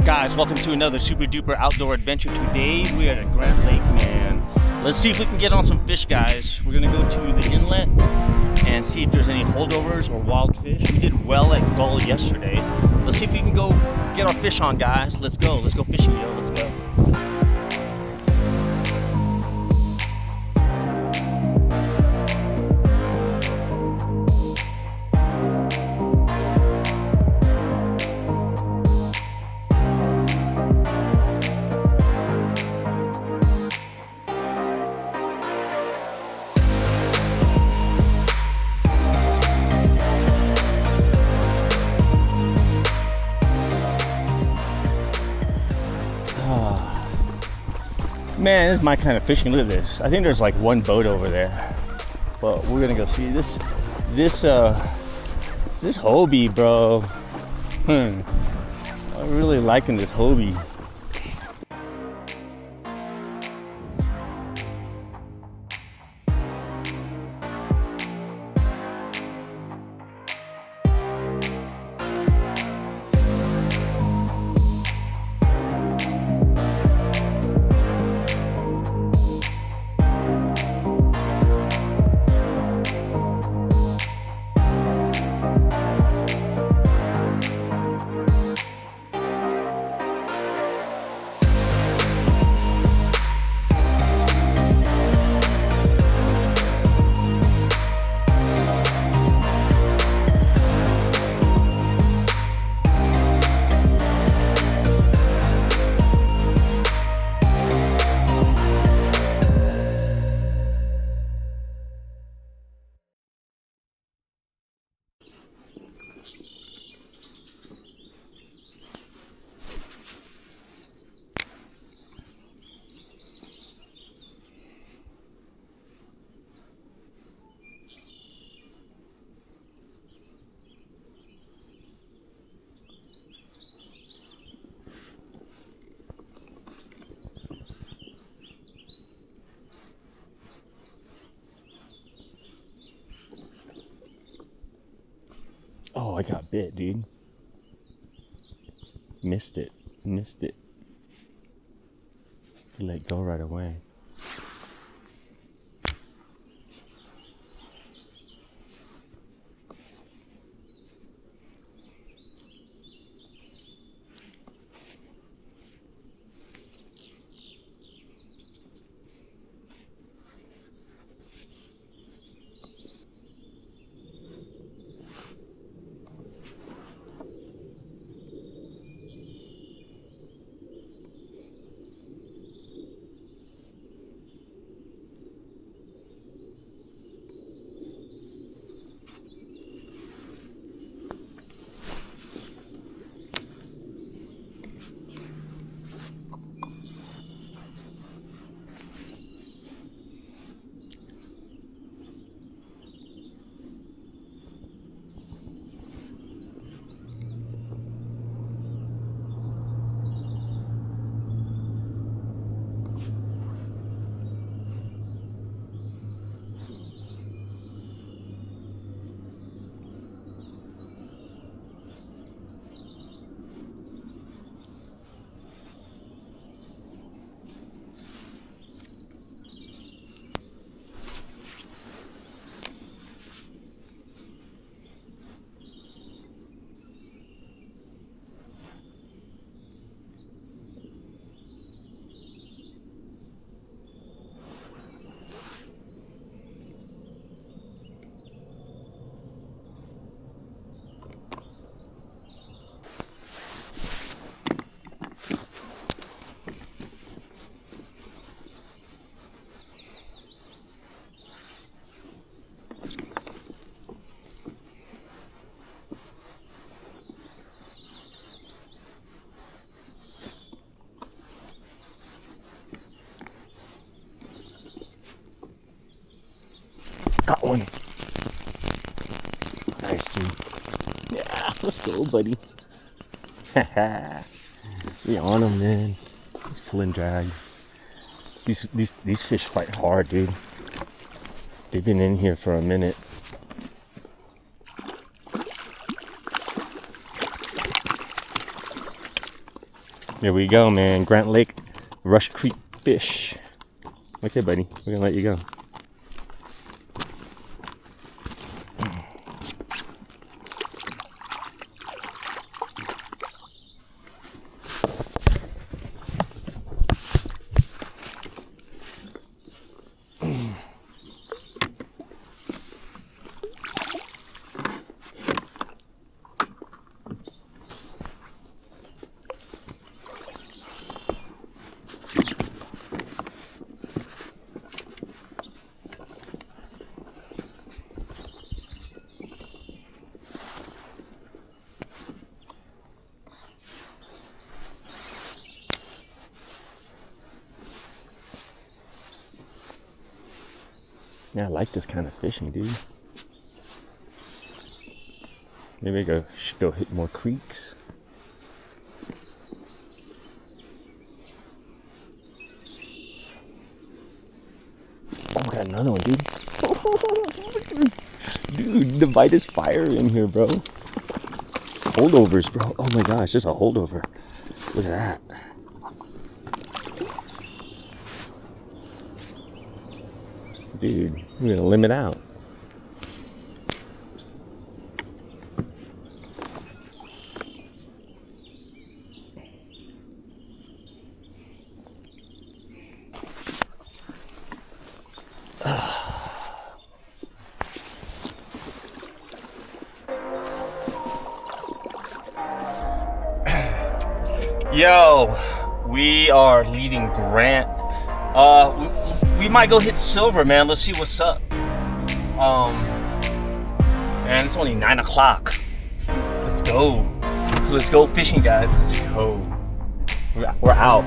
Guys, welcome to another super duper outdoor adventure. Today we are at Grand Lake, man. Let's see if we can get on some fish, guys. We're gonna go to the inlet and see if there's any holdovers or wild fish. We did well at Gull yesterday. Let's see if we can go get our fish on, guys. Let's go fishing, yo. Let's go. Man, this is my kind of fishing. Look at this. I think there's like one boat over there, but we're gonna go see this Hobie, bro. I'm really liking this Hobie. Oh, I got bit, dude. Missed it. Let go right away. Got one. Nice, dude. Yeah, let's go, buddy. We on him, man. He's pulling drag. These fish fight hard, dude. They've been in here for a minute. Here we go, man. Grant Lake, Rush Creek fish. Okay, buddy, we're gonna let you go. Yeah, I like this kind of fishing, dude. Maybe I should go hit more creeks. Oh, I got another one, dude. Dude, the bite is fire in here, bro. Holdovers, bro. Oh my gosh, just a holdover. Look at that. Dude, we're gonna limit out. Yo, we are leaving Grant. We might go hit Silver, man. Let's see what's up. And it's only 9 o'clock. Let's go. Let's go fishing, guys. Let's go. We're out.